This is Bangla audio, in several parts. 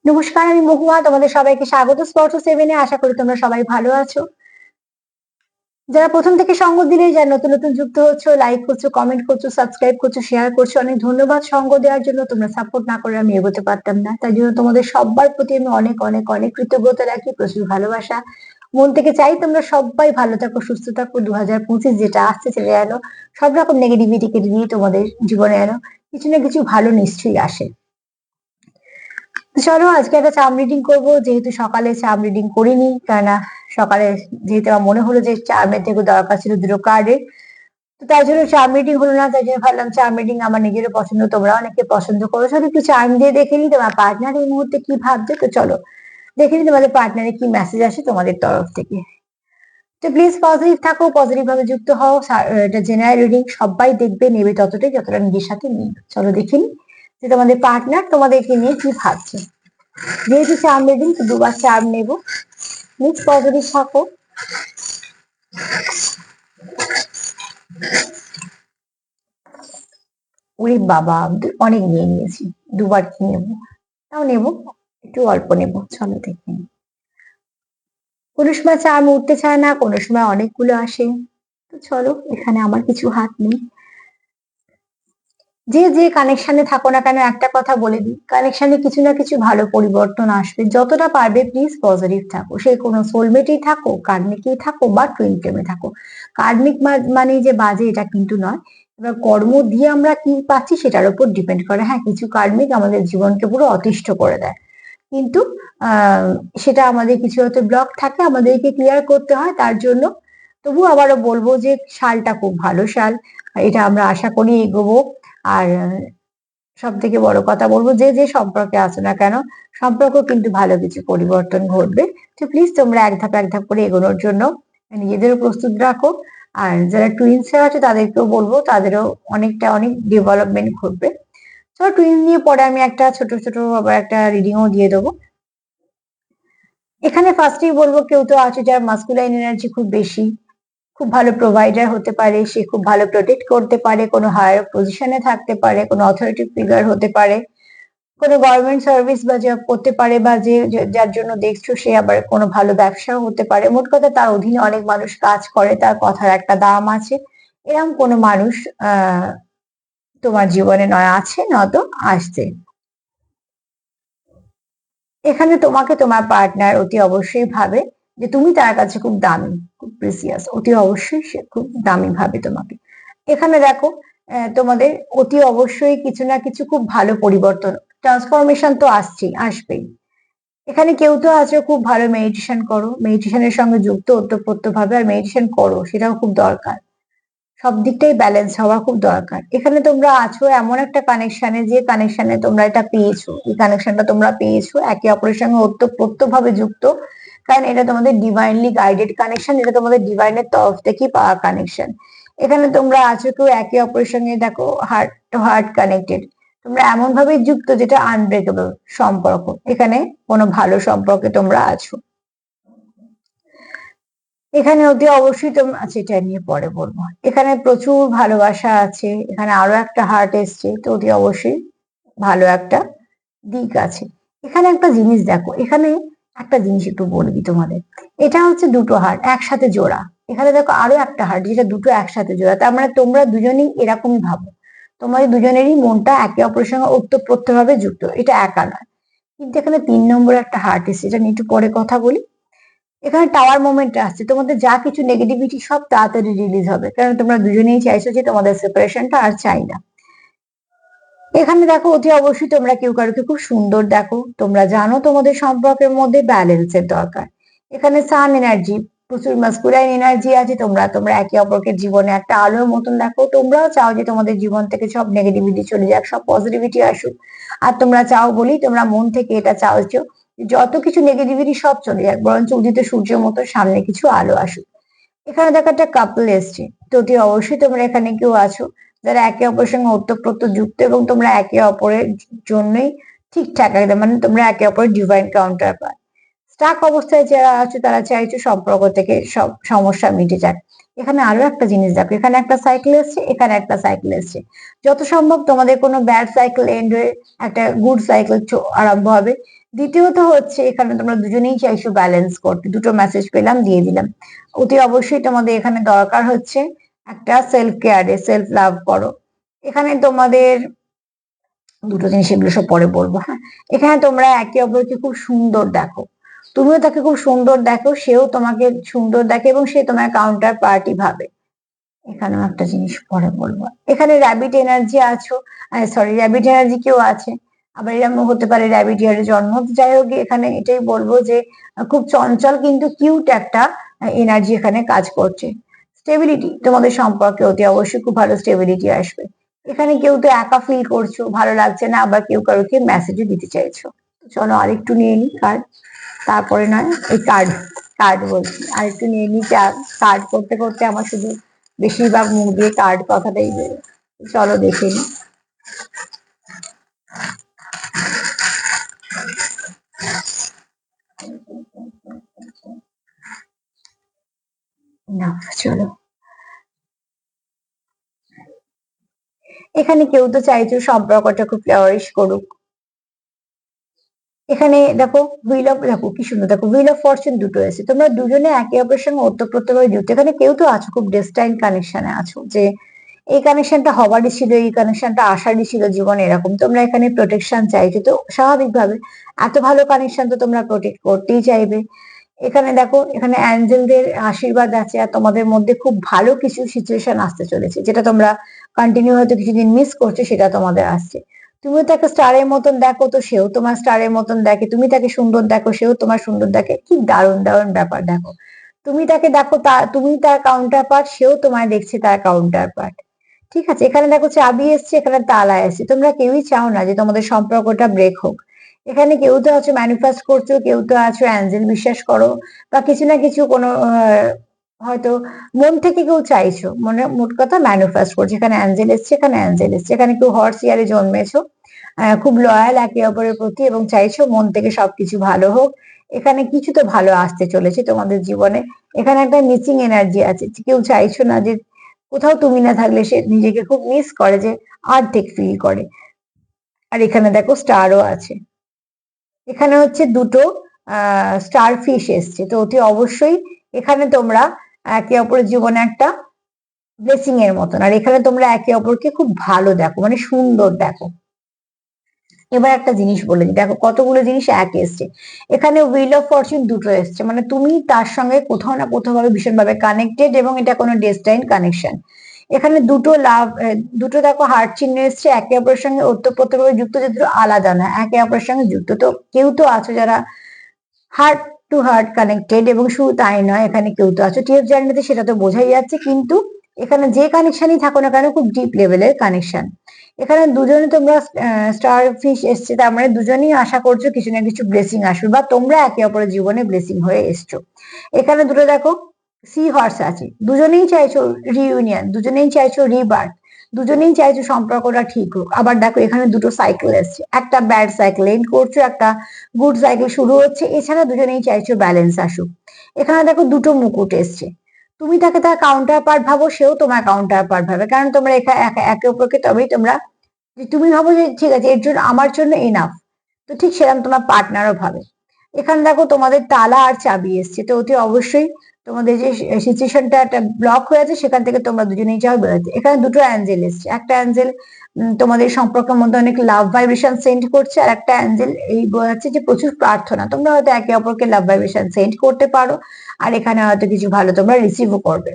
নমস্কার, আমি মহুয়া। তোমাদের সবাইকে স্বাগত স্পর্শ সেভেনে। আশা করি তোমরা সবাই ভালো আছো। যারা প্রথম থেকে সঙ্গ দিলে, যারা নতুন নতুন যুক্ত হচ্ছো, লাইক করছো, কমেন্ট করছো, সাবস্ক্রাইব করছো, শেয়ার করছো, অনেক ধন্যবাদ সঙ্গ দেওয়ার জন্য। তোমরা সাপোর্ট না করে আমি এগোতে পারতাম না। তাই জন্য তোমাদের সবার প্রতি আমি অনেক অনেক অনেক কৃতজ্ঞতা রাখি, প্রচুর ভালোবাসা। মন থেকে চাই তোমরা সবাই ভালো থাকো, সুস্থ থাকো। 2025 যেটা আসছে চলে এলো, সব রকম নেগেটিভিটি কেটে দিয়ে তোমাদের জীবনে এলো কিছু না কিছু ভালো নিশ্চয়ই আসে। চলো আজকে একটা চার্ম রিডিং করবো, যেহেতু সকালে চার্ম রিডিং করিনি, কেননা সকালে যেহেতু আমার মনে হলো যে চার্মের থেকে দরকার ছিল দুটো কার্ডের, তো তাই জন্য চার্ম রিডিং হলো না। তাই জন্য ভাবলাম চার্ম রিডিং আমার নিজেরও পছন্দ, তোমরা অনেকে পছন্দ করো, চলো একটু চার্ম দিয়ে দেখে নি তোমার পার্টনার এই মুহূর্তে কি ভাবছে। তো চলো দেখে নি তোমাদের পার্টনারের কি মেসেজ আসে তোমাদের তরফ থেকে। তো প্লিজ পজিটিভ থাকো, পজিটিভ ভাবে যুক্ত হও। এটা জেনারেল রিডিং, সবাই দেখবে, নেবে ততটাই যতটা নিজের সাথে নিয়ে। চলো দেখিনি যে তোমাদের পার্টনার তোমাদেরকে নিয়ে কি ভাবছে। যেহেতু চার্ম রিডিং, তো দুবার চার্ম নেব। প্লিজ পজিটিভ থাকো। ওরে বাবা, অনেক নিয়ে নিয়েছি। দুবার কি নেব, তাও নেব, একটু অল্প নেব। চলো দেখে নিই। কোনো সময় চার্ম উঠতে চায় না, কোনো সময় অনেকগুলো আসে। তো চলো, এখানে আমার কিছু হাত নেই। যে যে কানেকশনে থাকো না কেন, একটা কথা বলে দিই, কানেকশনে কিছু না কিছু ভালো পরিবর্তন আসবে। যতটা পারবে প্লিজ পজিটিভ থাকো। সে কোনো সোলমেটেই থাকো, কার্মিকেই থাকো, বা টুইন ফ্লেমে থাকো। কার্মিক মানে যে বাজে, এটা কিন্তু নয়। এবার কর্ম দিয়ে আমরা কি পাচ্ছি সেটার উপর ডিপেন্ড করে। হ্যাঁ, কিছু কার্মিক আমাদের জীবনকে পুরো অতিষ্ঠ করে দেয়, কিন্তু আহ সেটা আমাদের কিছু হয়তো ব্লক থাকে, আমাদেরকে ক্লিয়ার করতে হয় তার জন্য। তবু আবারও বলবো যে সালটা খুব ভালো সাল, এটা আমরা আশা করি এগোবো। আর সব থেকে বড় কথা বলবো, যে যে সম্পর্কে আছো না কেন, সম্পর্ক কিন্তু ভালো কিছু পরিবর্তন ঘটবে। তো প্লিজ তোমরা এক ধাপ এক ধাপ করে এগোনোর জন্য নিজেদেরও প্রস্তুত রাখো। আর যারা টুইন্স আছে তাদেরকেও বলবো, তাদেরও অনেক ডেভেলপমেন্ট ঘটবে। তো টুইন নিয়ে পরে আমি একটা ছোট ছোট আবার একটা রিডিংও দিয়ে দেবো। এখানে ফার্স্টেই বলবো, কেউ তো আছে যার মাস্কুলাইন এনার্জি খুব বেশি, খুব ভালো প্রোভাইডার হতে পারে, সে খুব ভালো প্রোটেক্ট করতে পারে, কোনো হায়ার পজিশনে থাকতে পারে, কোনো অথরিটি ফিগার হতে পারে, কোনো গভর্নমেন্ট সার্ভিস বা জব করতে পারে, বা যার জন্য দেখছো সে আবার কোনো ভালো ব্যবসাও হতে পারে। মোট কথা তার অধীনে অনেক মানুষ কাজ করে, তার কথার একটা দাম আছে। এরকম কোনো মানুষ আহ তোমার জীবনে নয় আছে, নয়তো আসছে। এখানে তোমাকে তোমার পার্টনার অতি অবশ্যই ভাবে যে তুমি তার কাছে খুব দামি, খুব প্রিসিয়াস। অতি অবশ্যই সে খুব দামি ভাবে তোমাকে। এখানে দেখো, তোমাদের অতি অবশ্যই কিছু না কিছু খুব ভালো পরিবর্তন, ট্রান্সফরমেশন তো আসছেই, আসবেই। এখানে কেউ তো আছো খুব ভালো মেডিটেশন করো, মেডিটেশনের সঙ্গে যুক্ত ওতপ্রোত ভাবে, আর মেডিটেশন করো সেটাও খুব দরকার। সব দিকটাই ব্যালেন্স হওয়া খুব দরকার। এখানে তোমরা আছো এমন একটা কানেকশনে, যে কানেকশনে তোমরা এটা পেয়েছো, এই কানেকশনটা তোমরা পেয়েছো একে অপরের সঙ্গে ওতপ্রোত ভাবে যুক্ত। কারণ এটা তোমাদের ডিভাইনলি গাইডেড কানেকশন, এটা তোমাদের ডিভাইনের তরফ থেকে পাওয়া কানেকশন। এখানে তোমরা আছো কেউ একে অপরের সঙ্গে, দেখো, হার্ট টু হার্ট কানেক্টেড। তোমরা এমন ভাবে যুক্ত যেটা আনব্রেকেবল সম্পর্ক। এখানে কোনো ভালো সম্পর্কে তোমরা আছো। এখানে অতি অবশ্যই তোমরা, আচ্ছা এটা নিয়ে পরে বলবো। এখানে প্রচুর ভালোবাসা আছে, এখানে আরো একটা হার্ট এসছে, তো অতি অবশ্যই ভালো একটা দিক আছে। এখানে একটা জিনিস দেখো, এখানে একটা জিনিস একটু বলবি তোমাদের। এটা হচ্ছে দুটো হার্ট একসাথে জোড়া। এখানে দেখো আরো একটা হার্ট, যেটা দুটো একসাথে জোড়া। তার মানে তোমরা দুজনেই এরকমই ভাবো, তোমাদের দুজনেরই মনটা একে অপরের সঙ্গে ওতপ্রোত ভাবে যুক্ত, এটা একা নয়। কিন্তু এখানে 3 নম্বর একটা হার্ট এসছে, এটা নিয়ে একটু পরে কথা বলি। এখানে টাওয়ার মোমেন্ট আসছে, তোমাদের যা কিছু নেগেটিভিটি সব তাড়াতাড়ি রিলিজ হবে, কারণ তোমরা দুজনেই চাইছো যে তোমাদের সেপারেশনটা আর চাই না। এখানে দেখো অতি অবশ্যই তোমরা কেউ কারোকে খুব সুন্দর দেখো, তোমরা জানো তোমাদের সম্পর্কের মধ্যে ব্যালেন্সের দরকার। এখানে সান এনার্জি, প্রচুর মাস্কুলাইন এনার্জি আছে। তোমরা তোমরা একে অপরকে জীবনে একটা আলোর মতন দেখো। তোমরাও চাও যে তোমাদের জীবন থেকে সব নেগেটিভিটি চলে যাক, সব পজিটিভিটি আসুক। আর তোমরা চাও বলেই তোমরা মন থেকে এটা চাও যে যত কিছু নেগেটিভিটি সব চলে যাক, বরঞ্চ উদিত সূর্যের মতো সামনে কিছু আলো আসুক। এখানে দেখো একটা কাপল এসছে, তো অতি অবশ্যই তোমরা এখানে কেউ আছো যারা একে অপরের সঙ্গে ওতপ্রোত যুক্ত, এবং তোমরা একে অপরের জন্যই ঠিকঠাক একদম, মানে তোমরা একে অপরের ডিভাইন কাউন্টার পার। স্টাক অবস্থায় যারা আছে তারা চাইছো সম্পর্ক থেকে সব সমস্যা মিটে যাক। এখানে আরো একটা জিনিস দেখো, এখানে একটা সাইকেল এসছে, এখানে একটা সাইকেল এসছে। যত সম্ভব তোমাদের কোনো ব্যাড সাইকেল এন্ড হয়ে একটা গুড সাইকেল আরম্ভ হবে। দ্বিতীয়ত হচ্ছে এখানে তোমরা দুজনেই চাইছো ব্যালেন্স করতে, দুটো মেসেজ পেলাম, দিয়ে দিলাম। অতি অবশ্যই তোমাদের এখানে দরকার হচ্ছে একটা সেলফ কেয়ারে, সেলফ লাভ করো। এখানে তোমাদের দুটো জিনিস, এগুলো সব পরে বলবো, হ্যাঁ। এখানে তোমরা একে অপরকে খুব সুন্দর দেখো, তুমিও তাকে খুব সুন্দর দেখো, সেও তোমাকে সুন্দর দেখে এবং সে তোমার কাউন্টার পার্টি ভাবে। এখানেও একটা জিনিস পরে বলবো। এখানে র্যাবিট এনার্জি আছো, সরি র্যাবিট এনার্জি কেউ আছে, আবার এরকম হতে পারে র্যাবিট ইয়ারে জন্ম। যাই হোক, এখানে এটাই বলবো যে খুব চঞ্চল কিন্তু কিউট একটা এনার্জি এখানে কাজ করছে। স্টেবিলিটি, তোমাদের সম্পর্কে অতি অবশ্যই খুব ভালো স্টেবিলিটি আসবে। এখানে কেউ তো একা ফিল করছো, ভালো লাগছে না, আবার কেউ কারোকে মেসেজও দিতে চাইছো। চলো আরেকটু নিয়ে নি কার্ড, তারপরে নয় এই কার্ড, কার্ড বলছি আরেকটু নিয়ে নি। কার্ড করতে করতে আমার শুধু বেশিরভাগ মুখ দিয়ে কার্ড কথাটাই বেরো। চলো দেখে নি। না, চলো, এখানে কেউ তো চাইছো সম্পর্কটা খুব ফ্লাওয়ারিশ করুক। এখানে দেখো হুইল অফ, দেখো কি সুন্দর, দেখো হুইল অফ ফরচুন দুটো এসে, তোমরা দুজনে একে অপরের সঙ্গে ওতপ্রোতভাবে যুক্ত। এখানে কেউ তো আছো খুব ডেস্টাইন কানেকশনে আছো, যে এই কানেকশনটা হবারই ছিল, এই কানেকশনটা আসারই ছিল জীবনে, এরকম তোমরা এখানে প্রোটেকশন চাইছো। তো স্বাভাবিকভাবে এত ভালো কানেকশন তো তোমরা প্রোটেক্ট করতেই চাইবে। এখানে দেখো, এখানে অ্যাঞ্জেলদের আশীর্বাদ আছে, আর তোমাদের মধ্যে খুব ভালো কিছু সিচুয়েশন আসতে চলেছে, যেটা তোমরা কন্টিনিউ হয়তো কিছুদিন মিস করছো, সেটা তোমাদের আসছে। তুমিও তাকে স্টারের মতন দেখো, তো সেও তোমার স্টারের মতন দেখে, তুমি তাকে সুন্দর দেখো, সেও তোমার সুন্দর দেখে। কি দারুণ দারুণ ব্যাপার! দেখো, তুমি তাকে দেখো, তুমি তার কাউন্টার পার্ট, সেও তোমায় দেখছে তার কাউন্টার পার্ট। ঠিক আছে, এখানে দেখো চাবি এসছে, এখানে তালা এসছে। তোমরা কেউই চাও না যে তোমাদের সম্পর্কটা ব্রেক হোক। এখানে কেউ তো আছো ম্যানিফেস্ট করছো, কেউ তো আছো অ্যাঞ্জেল বিশ্বাস করো, বা কিছু না কিছু কোনো হয়তো মন থেকে কেউ চাইছো, মনে মোট কথা ম্যানিফেস্ট করছো। এখানে অ্যাঞ্জেল এসছে, এখানে অ্যাঞ্জেল এসছে। এখানে কেউ হর্স ইয়ারে জন্মেছো, খুব লয়াল একে অপরের প্রতি, এবং চাইছো মন থেকে সবকিছু ভালো হোক। এখানে কিছু তো ভালো আসতে চলেছে তোমাদের জীবনে। এখানে একটা মিসিং এনার্জি আছে, কেউ চাইছো না যে কোথাও তুমি না থাকলে সে নিজেকে খুব মিস করে, যে আর্ধেক ফিল করে। আর এখানে দেখো স্টারও আছে, এখানে হচ্ছে দুটো স্টার ফিশ এসছে। তো অতি অবশ্যই এখানে তোমরা একে অপরের জীবনে একটা ব্লেসিং এর মতন, আর এখানে তোমরা একে অপরকে খুব ভালো দেখো, মানে সুন্দর দেখো। এবার একটা জিনিস বলে দিই, দেখো কতগুলো জিনিস এক এসছে। এখানে হুইল অফ ফরচুন দুটো এসছে, মানে তুমি তার সঙ্গে কোথাও না কোথাও ভাবে ভীষণভাবে কানেক্টেড, এবং এটা কোনো ডেস্টাইন কানেকশন। এখানে দুটো লাভ, দুটো দেখো হার্ট চিহ্ন এসছে, একে অপরের সঙ্গে ওতপ্রোতভাবে যুক্ত, যে দুটো আলাদা না, একে অপরের সঙ্গে যুক্ত। তো কেউ তো আছো যারা হার্ট টু হার্ট কানেক্টেড, এবং শুধু তাই নয়, এখানে কেউ তো আছো টিএফ জার্নিতে, সেটা তো বোঝাই যাচ্ছে। কিন্তু এখানে যে কানেকশনই থাকো না কেন, খুব ডিপ লেভেলের কানেকশন। এখানে দুজনে তোমরা স্টার ফিশ এসছে, তার মানে দুজনেই আশা করছো কিছু না কিছু ব্লেসিং আসবে, বা তোমরা একে অপরের জীবনে ব্লেসিং হয়ে এসছো। এখানে দুটো দেখো সি হর্স আছে, দুজনেই চাইছো রিইউনিয়ন, দুজনেই চাইছো রিবার্থ, দুজনেই চাইছো সম্পর্কটা ঠিক হোক। আবার দেখো এখানে দুটো সাইকেল এসছে, একটা ব্যাড সাইকেল এন্ড করছো, একটা গুড সাইকেল শুরু হচ্ছে। এছাড়া দুজনেই চাইছো ব্যালেন্স আসুক। এখানে দেখো দুটো মুকুট এসছে, তুমি তাকে তার কাউন্টার পার্ট ভাবো, সেও তোমার কাউন্টার পার্ট ভাবে, কারণ তোমরা একে অপরকে তবেই তোমরা, যে তুমি ভাবো যে ঠিক আছে এর জন্য আমার জন্য এনাফ, তো ঠিক সেরকম তোমার পার্টনারও ভাবে। এখানে দেখো তোমাদের তালা আর চাবি এসছে, তো অতি অবশ্যই তোমাদের যে সিচুয়েশনটা একটা ব্লক হয়ে আছে, সেখান থেকে তোমরা দুজনেই চাও বেরোতে। এখানে দুটো অ্যাঞ্জেল এসছে, একটা অ্যাঞ্জেল তোমাদের সম্পর্কের মধ্যে অনেক লাভ ভাইব্রেশন সেন্ড করছে, আর একটা অ্যাঞ্জেল এই বোঝাচ্ছে যে প্রচুর প্রার্থনা, তোমরা হয়তো একে অপরকে লাভ ভাইব্রেশন সেন্ড করতে পারো, আর এখানে হয়তো কিছু ভালো তোমরা রিসিভও করবে।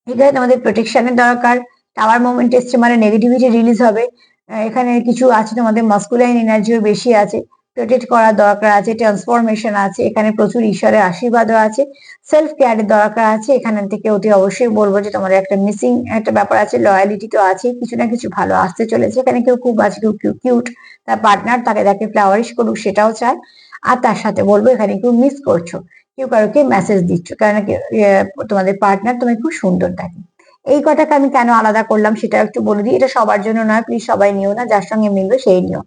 এখানে তোমাদের প্রোটেকশনের দরকার। টাওয়ার মোমেন্ট এসছে, মানে নেগেটিভিটি রিলিজ হবে। এখানে কিছু আছে তোমাদের মাস্কুলাইন এনার্জিও বেশি আছে, প্রোটেক্ট করার দরকার আছে, ট্রান্সফরমেশন আছে, এখানে প্রচুর ঈশ্বরের আশীর্বাদও আছে, সেলফ কেয়ারের দরকার আছে। এখান থেকে অতি অবশ্যই বলবো যে তোমাদের একটা মিসিং একটা ব্যাপার আছে, লয়ালিটি তো আছে, কিছু না কিছু ভালো আসতে চলেছে। এখানে কেউ খুব আছে, কেউ কিউট, তার পার্টনার তাকে দেখে ফ্লাওয়ারিশ করুক, সেটাও চায়। আর তার সাথে বলবো এখানে কেউ মিস করছো, কেউ কারোকে মেসেজ দিচ্ছ, কারণ তোমাদের পার্টনার তোমায় খুব সুন্দর দেখে। এই কটাকে আমি কেন আলাদা করলাম সেটা একটু বলে দিই, এটা সবার জন্য নয়, প্লিজ সবাই নিও না, যার সঙ্গে মিলবে সেই নিও।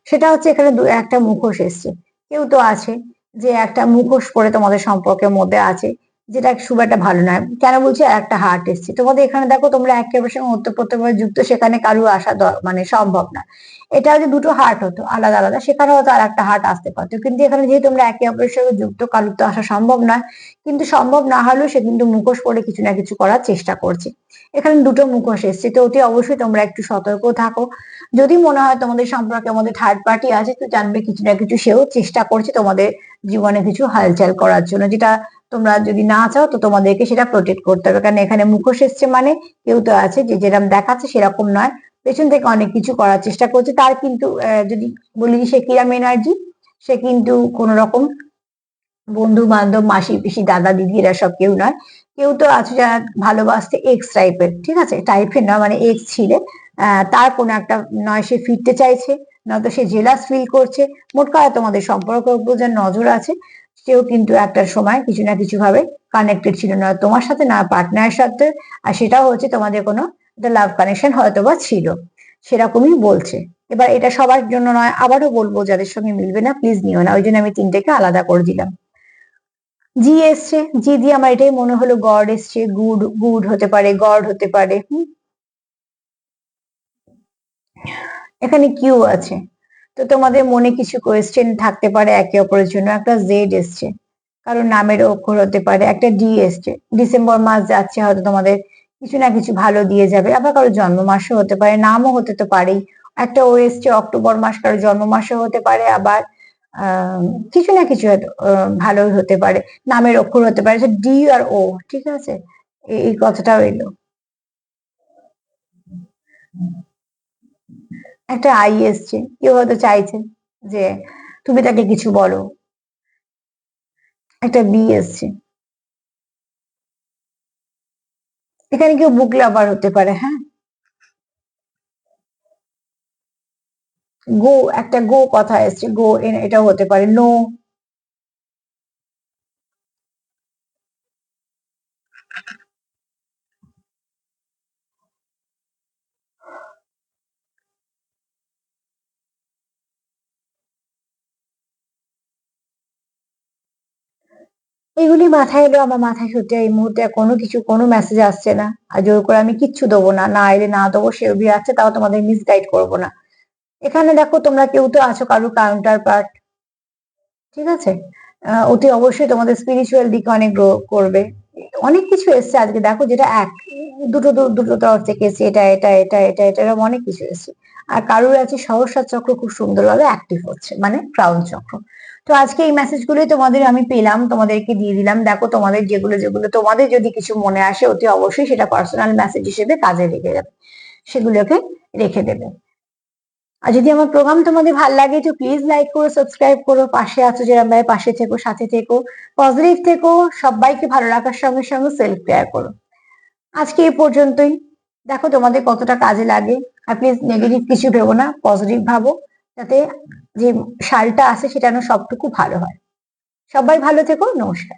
সেটা হচ্ছে এখানে একটা মুখোশ এসছে, কেউ তো আছে যে একটা মুখোশ পরে তোমাদের সম্পর্কের মধ্যে আছে, যেটা খুব একটা ভালো নয়। কেন বলছি, আর একটা হার্ট এসছে তোমাদের এখানে। দেখো তোমরা একে অপরের সঙ্গে ওতপ্রোতভাবে যুক্ত, সেখানে কারো আসা মানে সম্ভব না। এটা যদি দুটো হার্ট হতো আলাদা আলাদা, সেখানে হয়তো আর একটা হার্ট আসতে পারতো, কিন্তু এখানে যেহেতু তোমরা একে অপরের সঙ্গে যুক্ত, কারোর তো আসা সম্ভব নয়। কিন্তু সম্ভব না হলেও সে কিন্তু মুখোশ পরে কিছু না কিছু করার চেষ্টা করছে। এখানে দুটো মুখোশ এসছে, তো অতি অবশ্যই তোমরা একটু সতর্ক থাকো। যদি মনে হয় তোমাদের সম্পর্কে আমাদের থার্ড পার্টি আছে, তো জানবে কিছু না কিছু সেও চেষ্টা করছে তোমাদের জীবনে কিছু হালচাল করার জন্য, যেটা তোমরা যদি না চাও তো তোমাদেরকে সেটা প্রোটেক্ট করতে হবে। কারণ এখানে মুখোশ এসছে মানে কেউ তো আছে যে যেরকম দেখাচ্ছে সেরকম নয়, পেছন থেকে অনেক কিছু করার চেষ্টা করছে। তার কিন্তু যদি বলি সে কিরম এনার্জি, সে কিন্তু কোন রকম বন্ধু বান্ধব, মাসি পিসি, দাদা দিদি এরা সব কেউ নয়। কেউ তো আছে যারা ভালোবাসতে এক্স টাইপের, ঠিক আছে, টাইপের না মানে এক্স ছিলে, তার কোনো একটা, নয় সে ফিরতে চাইছে, নয়তো সে জেলাস ফিল করছে। মোট কথা তোমাদের সম্পর্কের উপর যার নজর আছে, সেও কিন্তু একটা সময় কিছু না কিছু ভাবে কানেক্টেড ছিল, না তোমার সাথে না পার্টনারের সাথে। আর সেটাও হচ্ছে তোমাদের কোনো একটা লাভ কানেকশন হয়তো বা ছিল, সেরকমই বলছে। এবার এটা সবার জন্য নয়, আবারও বলবো যাদের সঙ্গে মিলবে না প্লিজ নিও না, ওই জন্য আমি তিনটেকে আলাদা করে দিলাম। জি এসছে, জি দিয়ে আমার এটাই মনে হলো গড এসছে, গুড গুড হতে পারে, গড হতে পারে। এখানে কিউ আছে, তো তোমাদের মনে কিছু কোয়েশ্চেন থাকতে পারে একে অপরের জন্য। একটা জেড এসছে, কারোর নামের অক্ষর হতে পারে। একটা ডি এসছে, ডিসেম্বর মাস যাচ্ছে, হয়তো তোমাদের কিছু না কিছু ভালো দিয়ে যাবে। আবার কারো জন্ম মাসও হতে পারে, নামও হতে তো পারেই। একটা ও এসছে, অক্টোবর মাস, কারো জন্ম মাসও হতে পারে। আবার আহ কিছু না কিছু ভালোই হতে পারে, নামের অক্ষর হতে পারে, ডি আর ও, ঠিক আছে, এই কথাটাও এলো। একটা আই এসছে, কেউ হয়তো চাইছে যে তুমি তাকে কিছু বলো। একটা বি এসছে, এখানে কেউ বুক লাভার হতে পারে, হ্যাঁ। গো, একটা গো কথা এসছে, গো এটাও হতে পারে। নো, এগুলি মাথায় এলো। আমার মাথায় সত্যি এই মুহূর্তে আর কোনো কিছু, কোনো মেসেজ আসছে না। আর জোর করে আমি কিচ্ছু দেবো না, না এলে না দেবো, সে অভি আছে, তাও তোমাদের মিসগাইড করবো না। এখানে দেখো তোমরা কেউ তো আছো কারো কাউন্টার পার্ট, ঠিক আছে। অতি অবশ্যই তোমাদের স্পিরিচুয়াল দিকে অনেক গ্রো করবে। অনেক কিছু এসছে আজকে, দেখো যেটা এক দুটো দুটো তরফ থেকে এসছে, এটা এরকম অনেক কিছু এসছে। আর কারুর আছে সহস্র চক্র খুব সুন্দরভাবে অ্যাক্টিভ হচ্ছে, মানে ক্রাউন চক্র। তো আজকে এই মেসেজ গুলোই তোমাদের আমি পেলাম, তোমাদেরকে দিয়ে দিলাম। দেখো তোমাদের যেগুলো যেগুলো তোমাদের যদি কিছু মনে আসে, অতি অবশ্যই সেটা পার্সোনাল মেসেজ হিসেবে কাজে লেগে যাবে, সেগুলোকে রেখে দেবে। আর যদি আমার প্রোগ্রাম তোমাদের ভালো লাগে তো প্লিজ লাইক করো, সাবস্ক্রাইব করো, পাশে আছো যেরকম ভাবে পাশে থেকো, সাথে থেকো, পজিটিভ থেকো। সবাইকে ভালো রাখার সঙ্গে সঙ্গে সেলফ কেয়ার করো। আজকে এই পর্যন্তই। দেখো তোমাদের কতটা কাজে লাগে। আর প্লিজ নেগেটিভ কিছু ভেবো না, পজিটিভ ভাবো, যাতে যে সালটা আসে সেটা যেন সবটুকু ভালো হয়। সবাই ভালো থেকো, নমস্কার।